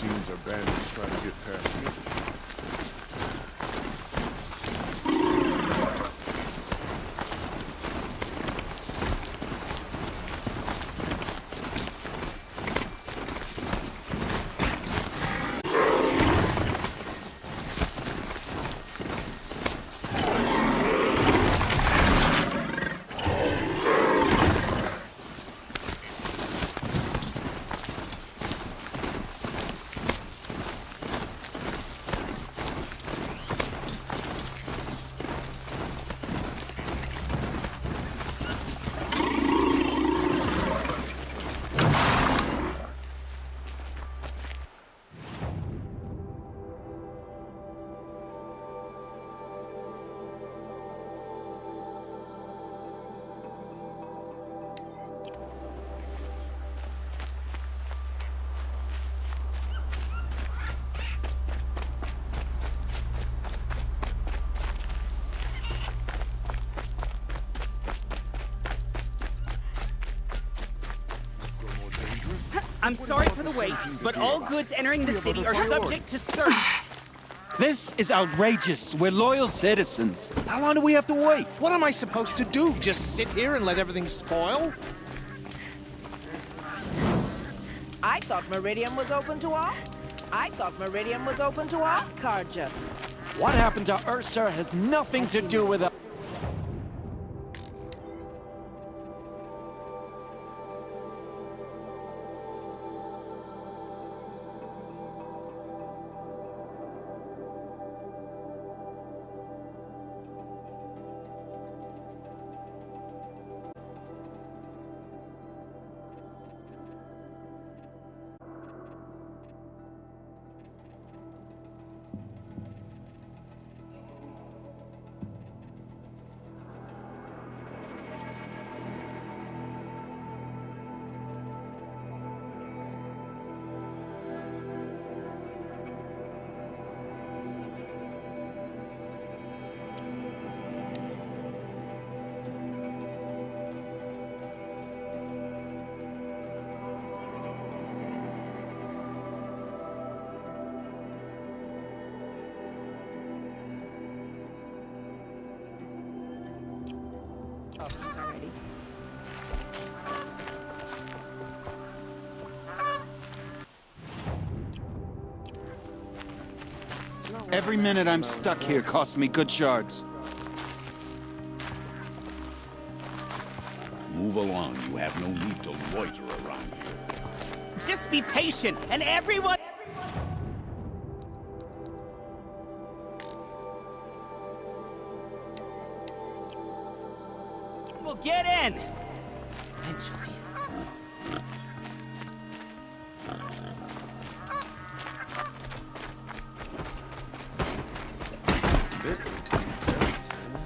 Seems our bandits trying to get past me. I'm sorry for the wait, but all goods entering the city are subject to search. This is outrageous. We're loyal citizens. How long do we have to wait? What am I supposed to do? Just sit here and let everything spoil? I thought Meridian was open to all. I thought Meridian was open to all, Karja. What happened to Ursa has nothing to do with us. Every minute I'm stuck here costs me good shards. Move along. You have no need to loiter around here. Just be patient, and everyone... will get in! Eventually.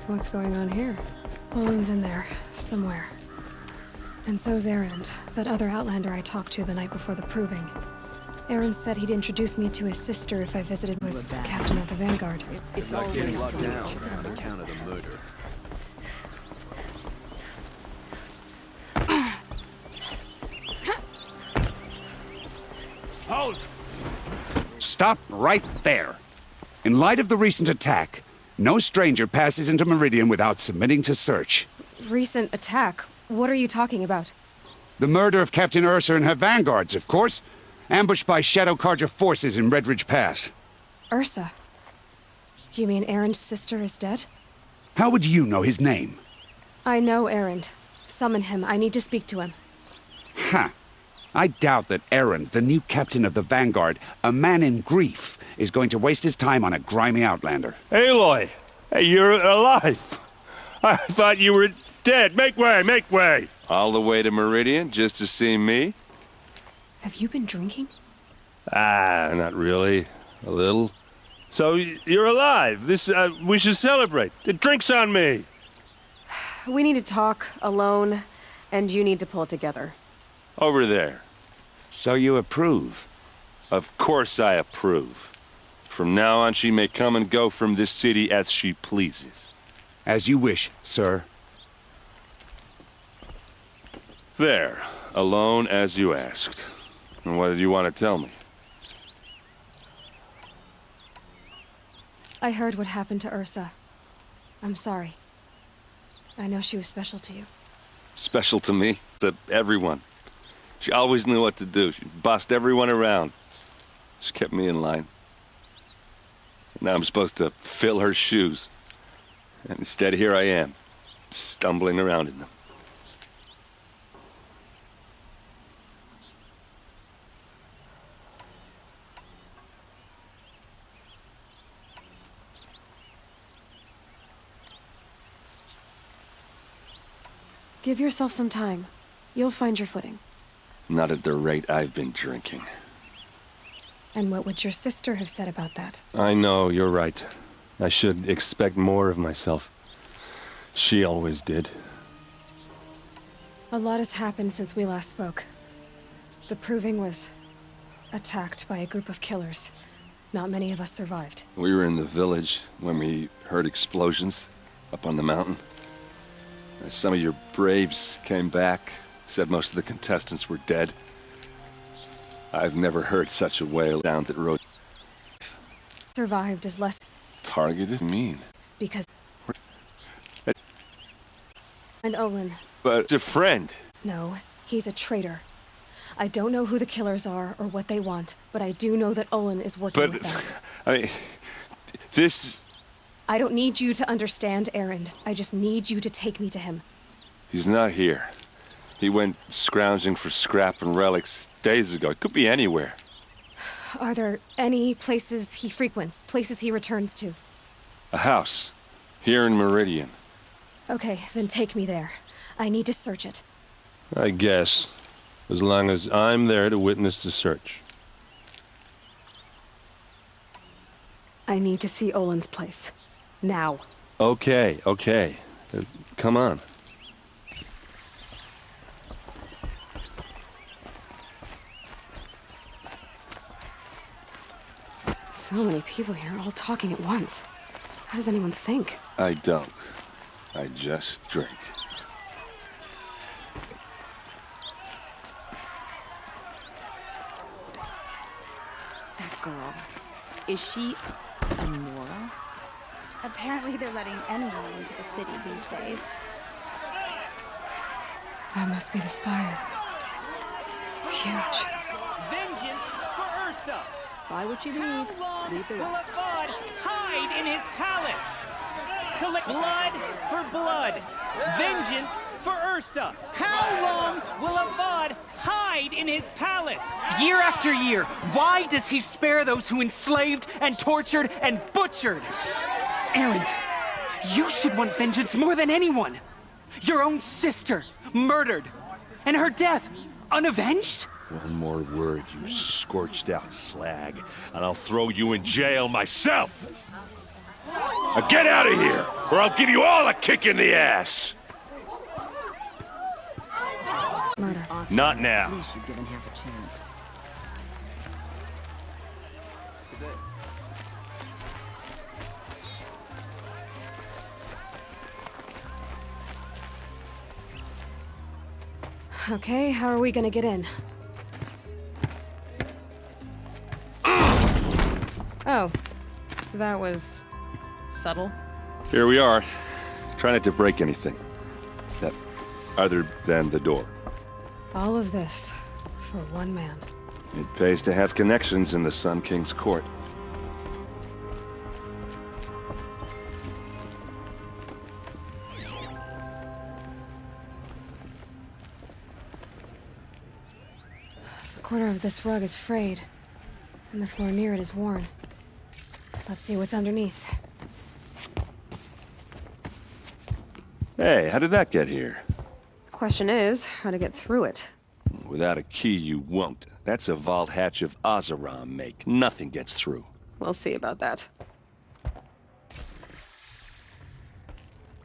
What's going on here? Owen's in there, somewhere. And so's Erend, that other Outlander I talked to the night before the proving. Erend said he'd introduce me to his sister if I visited was captain of the Vanguard. It's not getting locked down on account of the murder. Halt! Stop right there. In light of the recent attack, no stranger passes into Meridian without submitting to search. Recent attack? What are you talking about? The murder of Captain Ursa and her vanguards, of course. Ambushed by Shadow Carja forces in Redridge Pass. Ursa? You mean Erend's sister is dead? How would you know his name? I know Erend. Summon him. I need to speak to him. Ha! I doubt that Erend, the new captain of the Vanguard, a man in grief, is going to waste his time on a grimy outlander. Aloy! Hey, you're alive! I thought you were dead. Make way, make way! All the way to Meridian just to see me? Have you been drinking? Ah, not really. A little. So, you're alive. We should celebrate. The drink's on me. We need to talk, alone, and you need to pull it together. Over there. So you approve? Of course I approve. From now on, she may come and go from this city as she pleases. As you wish, sir. There. Alone as you asked. And what did you want to tell me? I heard what happened to Ursa. I'm sorry. I know she was special to you. Special to me, to everyone. She always knew what to do. She bossed everyone around. She kept me in line. Now I'm supposed to fill her shoes. And instead, here I am, stumbling around in them. Give yourself some time. You'll find your footing. Not at the rate I've been drinking. And what would your sister have said about that? I know, you're right. I should expect more of myself. She always did. A lot has happened since we last spoke. The Proving was attacked by a group of killers. Not many of us survived. We were in the village when we heard explosions up on the mountain. Some of your braves came back, said most of the contestants were dead. I've never heard such a wail down that road. Survived is less Targeted? Mean? because... And Olin. But it's a friend. No, he's a traitor. I don't know who the killers are or what they want, but I do know that Olin is working with them. I mean, this... I don't need you to understand Erend. I just need you to take me to him. He's not here. He went scrounging for scrap and relics days ago. It could be anywhere. Are there any places he frequents, places he returns to? A house. Here in Meridian. Okay, then take me there. I need to search it. I guess. As long as I'm there to witness the search. I need to see Olin's place. Now. Okay, okay. Come on. So many people here, all talking at once. How does anyone think? I don't. I just drink. That girl. Is she a Nora? Apparently they're letting anyone into the city these days. That must be the spire. It's huge. Vengeance for Ursa! Buy what you need. How long Leave the will rest. Avad hide in his palace? To let blood for blood. Vengeance for Ursa. How long will Avad hide in his palace? Year after year, why does he spare those who enslaved and tortured and butchered? Erend, you should want vengeance more than anyone. Your own sister, murdered, and her death, unavenged? One more word, you scorched out slag, and I'll throw you in jail myself! Now get out of here, or I'll give you all a kick in the ass! Murder. Not now. At least you're given half a chance. Okay, how are we gonna get in? Oh, that was subtle. Here we are. Try not to break anything. That other than the door. All of this for one man. It pays to have connections in the Sun King's court. The corner of this rug is frayed, and the floor near it is worn. Let's see what's underneath. Hey, how did that get here? Question is, how to get through it. Without a key, you won't. That's a vault hatch of Oseram make. Nothing gets through. We'll see about that.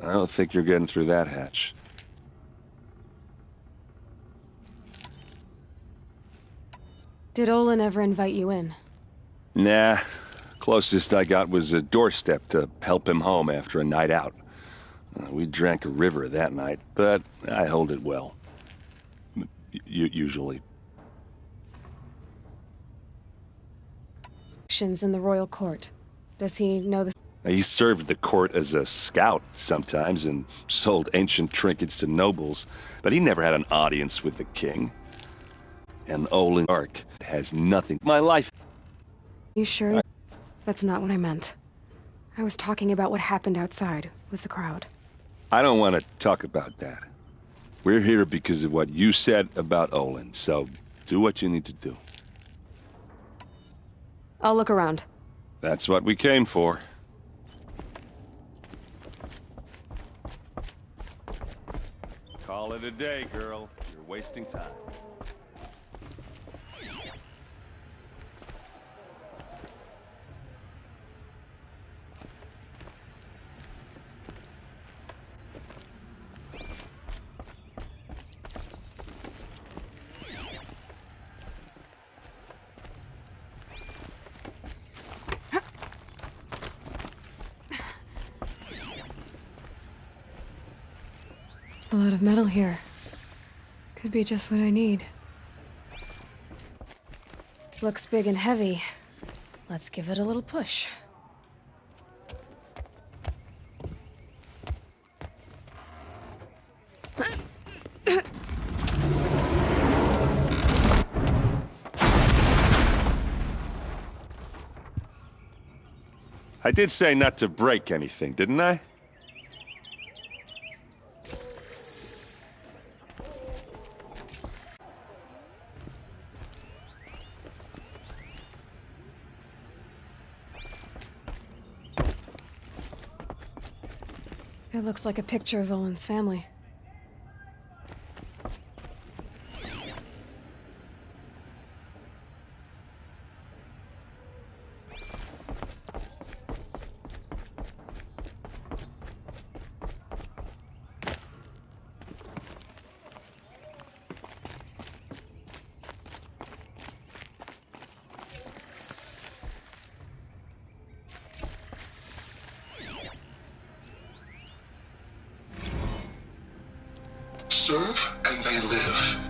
I don't think you're getting through that hatch. Did Olin ever invite you in? Nah. Closest I got was a doorstep to help him home after a night out. We drank a river that night, but I hold it well. Usually. Actions in the royal court. Does he know the... He served the court as a scout sometimes and sold ancient trinkets to nobles, but he never had an audience with the king. And Olin Ark has nothing. My life. You sure? That's not what I meant. I was talking about what happened outside with the crowd. I don't want to talk about that. We're here because of what you said about Olin, so do what you need to do. I'll look around. That's what we came for. Call it a day, girl. You're wasting time. A lot of metal here. Could be just what I need. Looks big and heavy. Let's give it a little push. I did say not to break anything, didn't I? It looks like a picture of Olin's family. Serve and they live.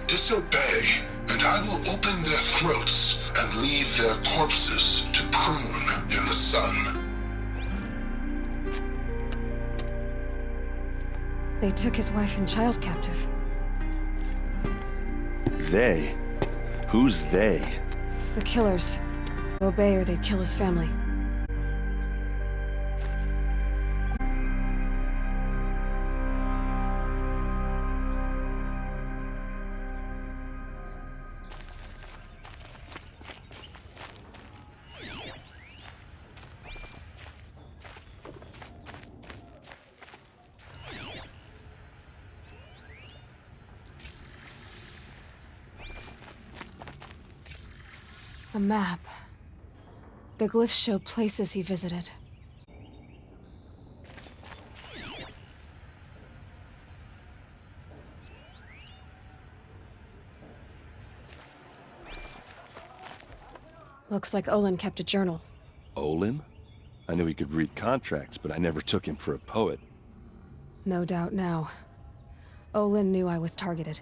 Disobey, and I will open their throats and leave their corpses to prune in the sun. They took his wife and child captive. They? Who's they? The killers. Obey or they'd kill his family. A map. The glyphs show places he visited. Looks like Olin kept a journal. Olin? I knew he could read contracts, but I never took him for a poet. No doubt now. Olin knew I was targeted.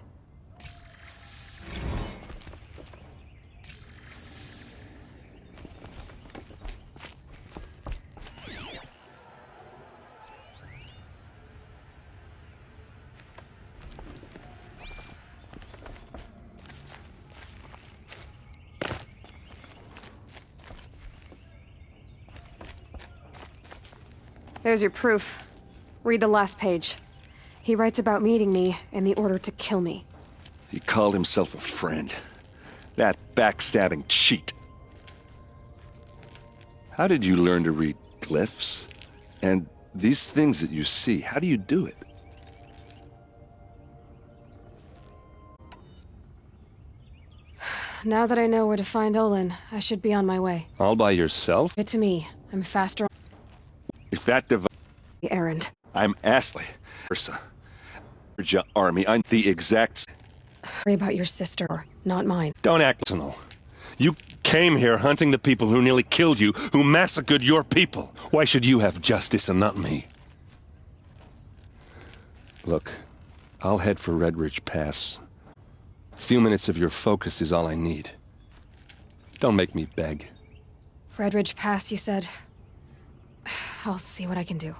There's your proof. Read the last page. He writes about meeting me and the order to kill me. He called himself a friend. That backstabbing cheat. How did you learn to read glyphs? And these things that you see, how do you do it? Now that I know where to find Olin, I should be on my way. All by yourself? Give it to me. I'm faster. If that device... Errand. I'm Astley. Ursa. Army, I'm the exact... Worry about your sister, not mine. Don't act personal. You came here hunting the people who nearly killed you, who massacred your people. Why should you have justice and not me? Look, I'll head for Red Ridge Pass. A few minutes of your focus is all I need. Don't make me beg. Red Ridge Pass, you said. I'll see what I can do.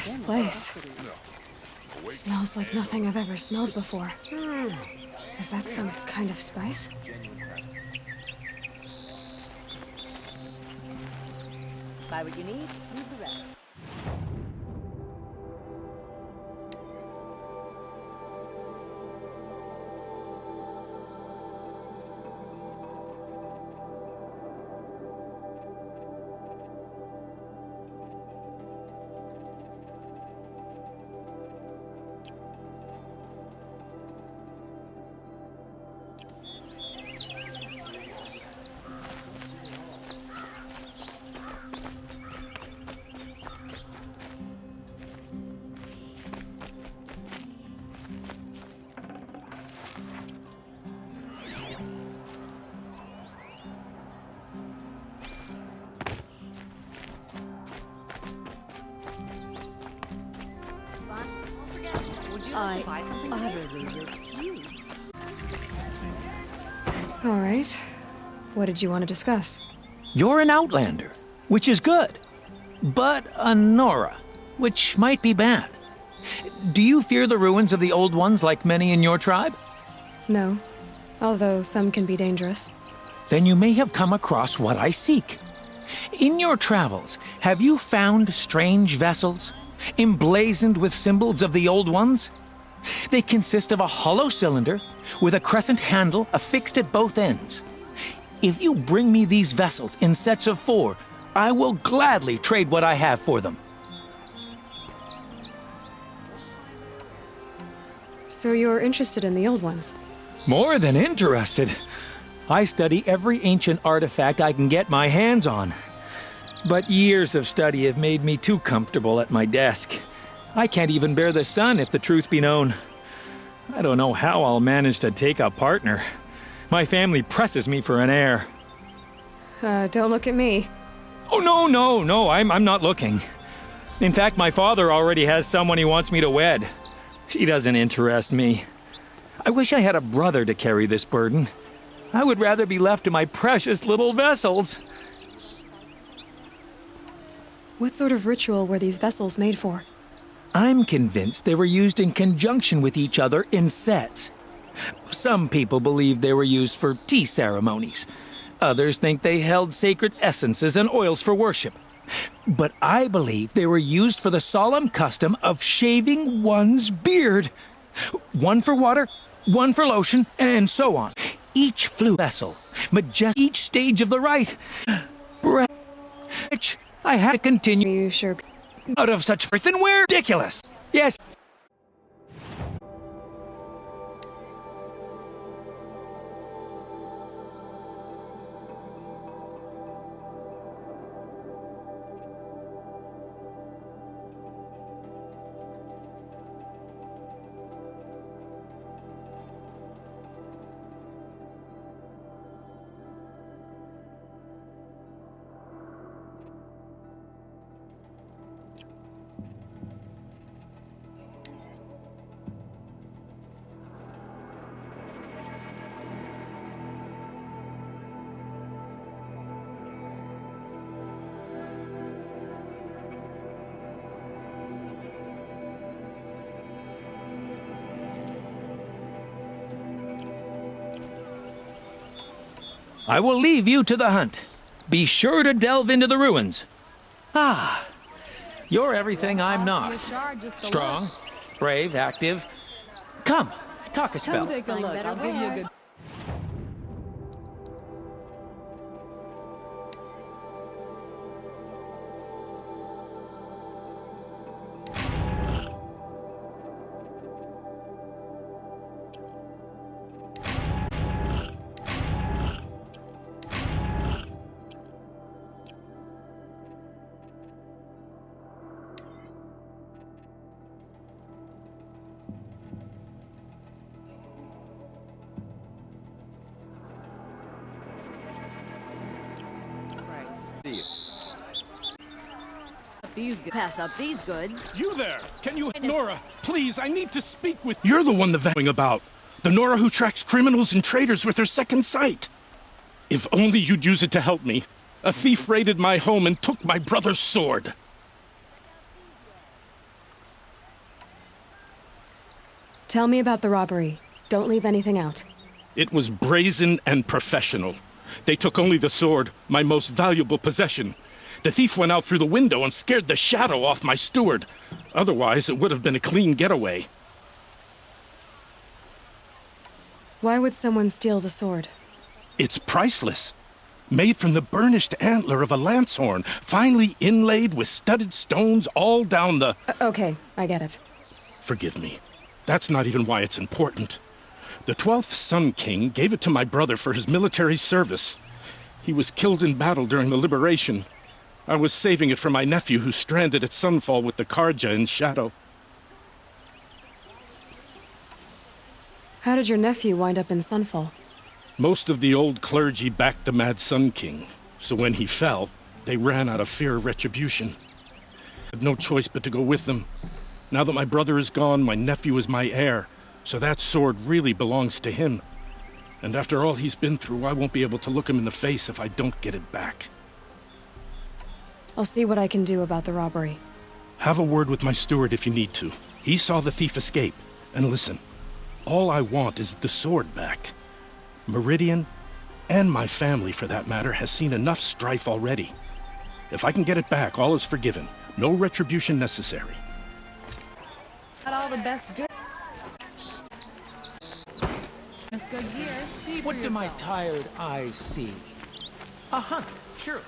This place smells like nothing I've ever smelled before. Is that some kind of spice? Buy what you need, leave the rest. All right. What did you want to discuss? You're an outlander, which is good. But a Nora, which might be bad. Do you fear the ruins of the old ones like many in your tribe? No. Although some can be dangerous. Then you may have come across what I seek. In your travels, have you found strange vessels, emblazoned with symbols of the old ones? They consist of a hollow cylinder with a crescent handle affixed at both ends. If you bring me these vessels in sets of 4, I will gladly trade what I have for them. So you're interested in the old ones? More than interested. I study every ancient artifact I can get my hands on. But years of study have made me too comfortable at my desk. I can't even bear the sun, if the truth be known. I don't know how I'll manage to take a partner. My family presses me for an heir. Don't look at me. Oh, no, I'm not looking. In fact, my father already has someone he wants me to wed. She doesn't interest me. I wish I had a brother to carry this burden. I would rather be left to my precious little vessels. What sort of ritual were these vessels made for? I'm convinced they were used in conjunction with each other in sets. Some people believe they were used for tea ceremonies. Others think they held sacred essences and oils for worship. But I believe they were used for the solemn custom of shaving one's beard. One for water, one for lotion, and so on. Each flute vessel, each stage of the rite. I had to continue. Are you sure? Out of such earthenware? Ridiculous! Yes. I will leave you to the hunt. Be sure to delve into the ruins. Ah, you're everything I'm not. Strong, brave, active. Come, talk a spell. Come take a look. I'll give you a good... Pass up these goods. You there! Can you... Nora, please, I need to speak with... You're the one the about. The Nora who tracks criminals and traitors with her second sight. If only you'd use it to help me. A thief raided my home and took my brother's sword. Tell me about the robbery. Don't leave anything out. It was brazen and professional. They took only the sword, my most valuable possession. The thief went out through the window and scared the shadow off my steward. Otherwise, it would have been a clean getaway. Why would someone steal the sword? It's priceless. Made from the burnished antler of a lancehorn, finely inlaid with studded stones all down the... Okay, I get it. Forgive me. That's not even why it's important. The 12th Sun King gave it to my brother for his military service. He was killed in battle during the liberation. I was saving it for my nephew who's stranded at Sunfall with the Karja in Shadow. How did your nephew wind up in Sunfall? Most of the old clergy backed the Mad Sun King, so when he fell, they ran out of fear of retribution. I had no choice but to go with them. Now that my brother is gone, my nephew is my heir, so that sword really belongs to him. And after all he's been through, I won't be able to look him in the face if I don't get it back. I'll see what I can do about the robbery. Have a word with my steward if you need to. He saw the thief escape. And listen, all I want is the sword back. Meridian, and my family for that matter, has seen enough strife already. If I can get it back, all is forgiven. No retribution necessary. Got all the best goods. Best goods here. See What do my tired eyes see? A hunt, sure.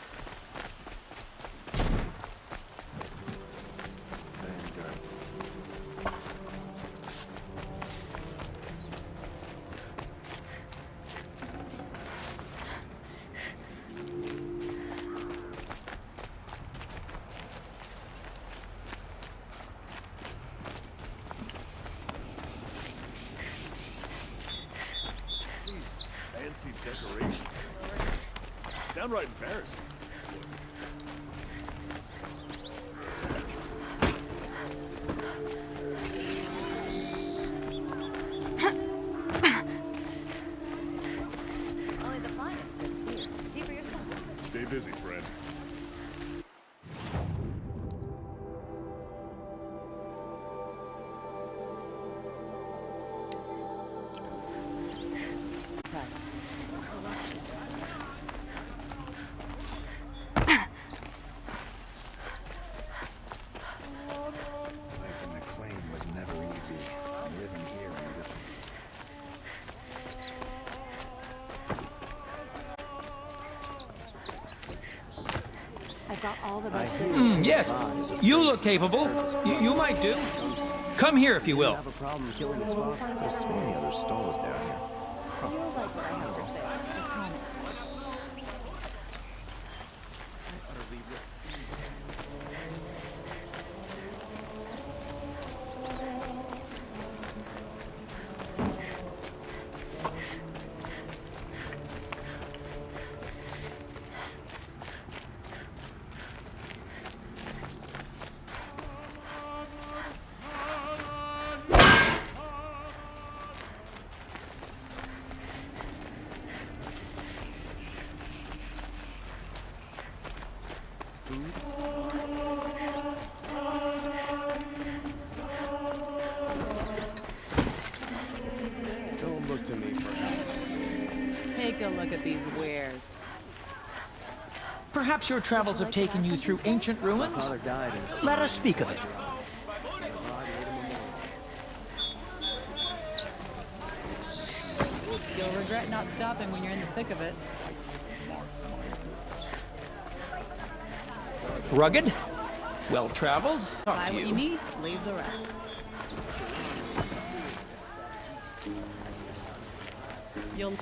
Fancy decoration. Downright embarrassing. Only the finest goods here. See for yourself. Stay busy, friend. I've got all the best goods. Yes, you look capable. You might do. Come here if you will. Have a problem killing his father? There's so many other stalls down here. You'll like what I have to say. I promise. Don't look to me for help. Take a look at these wares. Perhaps your travels have taken you through ancient ruins? Father died in Let us speak of it. You'll regret not stopping when you're in the thick of it. Rugged, well-traveled. Buy what you need, leave the rest. You'll...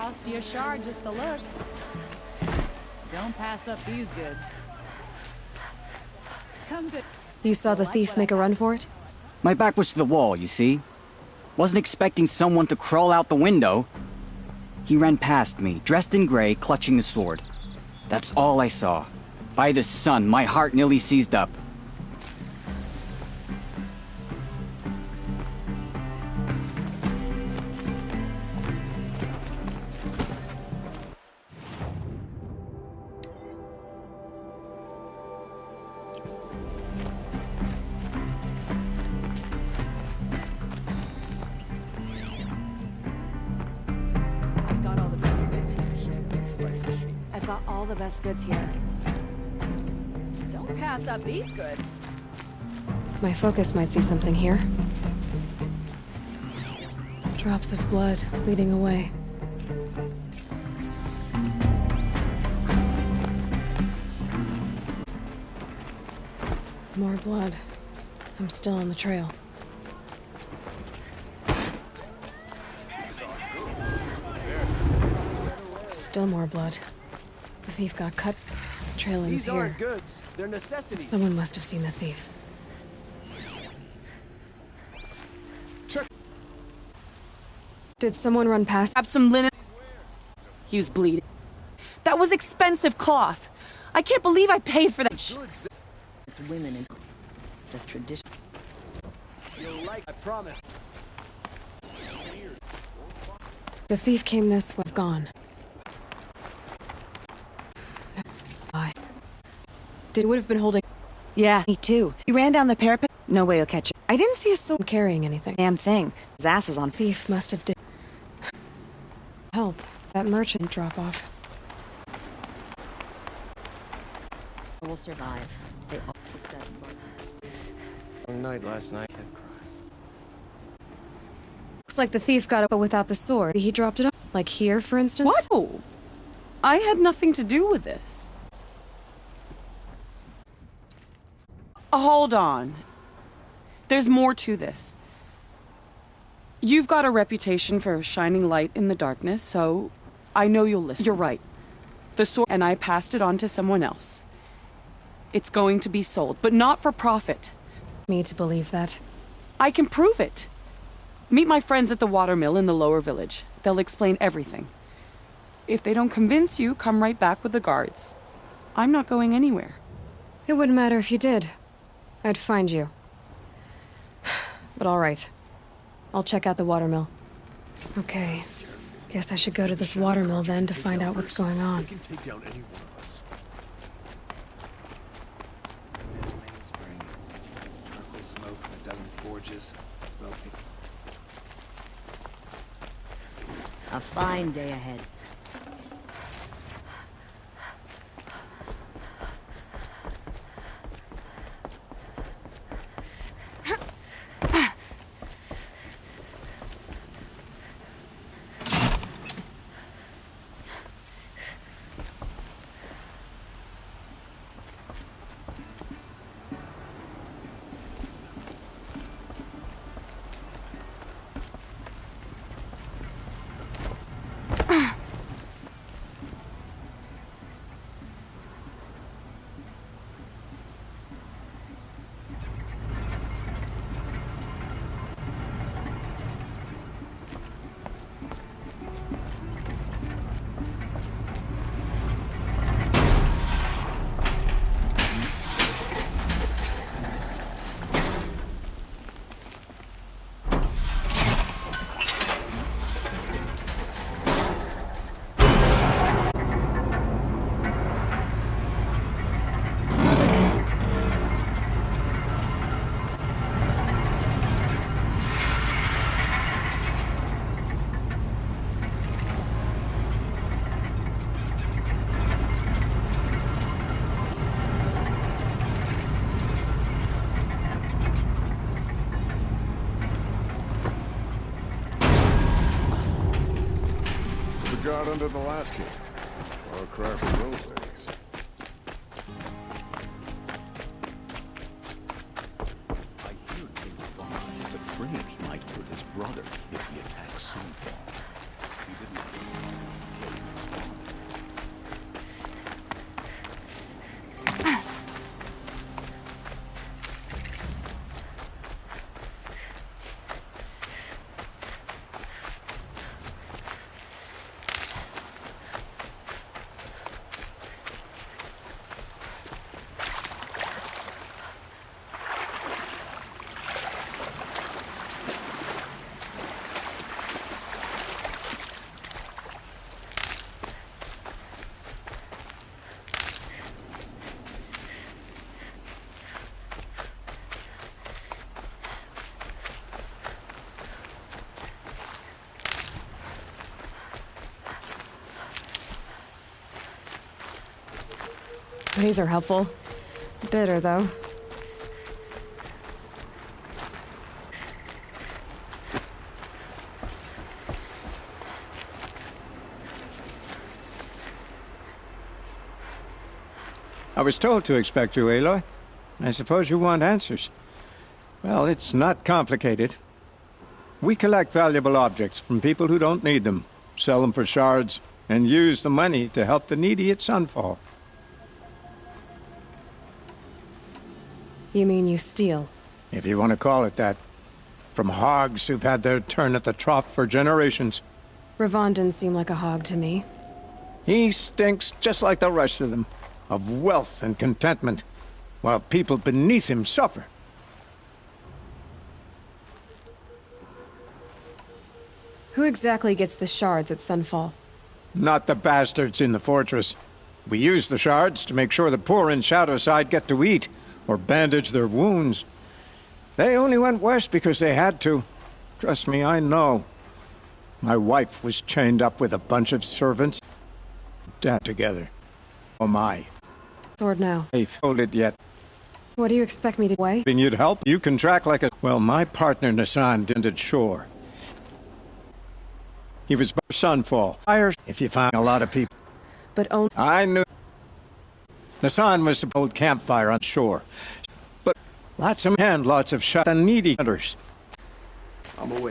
cost you a shard just to look. Don't pass up these goods. Come to... You saw the thief make a run for it? My back was to the wall, you see? Wasn't expecting someone to crawl out the window. He ran past me, dressed in gray, clutching the sword. That's all I saw. By the sun, my heart nearly seized up. Got all the best goods here. Don't pass up these goods. My focus might see something here. Drops of blood leading away. More blood. I'm still on the trail. Still more blood. The thief got cut. The trail ends These here. aren't goods. They're necessities. Someone must have seen the thief. Did someone run past? Grab some linen. He was bleeding. That was expensive cloth. I can't believe I paid for that. It's women and just tradition. You'll like, I promise. The thief came this way. Gone. Would have been holding. Yeah, me too. He ran down the parapet. No way he'll catch it. I didn't see a soul carrying anything. Damn thing. His ass was on. Thief must have did. Help. That merchant drop off. We'll survive. They all fix that. Long night last night. Looks like the thief got it, but without the sword. He dropped it up. Like here, for instance? What? Oh, I had nothing to do with this. Hold on. There's more to this. You've got a reputation for shining light in the darkness, so I know you'll listen. You're right. The sword, and I passed it on to someone else. It's going to be sold, but not for profit. Me to believe that. I can prove it. Meet my friends at the watermill in the lower village. They'll explain everything. If they don't convince you, come right back with the guards. I'm not going anywhere. It wouldn't matter if you did. I'd find you. But all right. I'll check out the watermill. Okay. Guess I should go to this watermill then to find out what's going on. We can take down any one of us. Charcoal smoke from a dozen forges. A fine day ahead. guard under the last king. Or a craft of those days. I hear King Vaughn is afraid he might hurt his brother if he attacks Sunfall. He didn't. These are helpful. Bitter, though. I was told to expect you, Aloy. I suppose you want answers. Well, it's not complicated. We collect valuable objects from people who don't need them, sell them for shards, and use the money to help the needy at Sunfall. You mean you steal? If you want to call it that. From hogs who've had their turn at the trough for generations. Ravon didn't seem like a hog to me. He stinks just like the rest of them, of wealth and contentment, while people beneath him suffer. Who exactly gets the shards at Sunfall? Not the bastards in the fortress. We use the shards to make sure the poor in Shadowside get to eat, or bandage their wounds. They only went west because they had to. Trust me, I know. My wife was chained up with a bunch of servants. Dead together. Oh my. Sword now. They folded it yet. What do you expect me to weigh? Hoping you'd help. You can track like a... Well, my partner Nassan didn't shore. He was by Sunfall. Fire if you find a lot of people. But only... I knew... Nassan was to hold campfire on shore. But lots of shot and needy hunters. I'm away.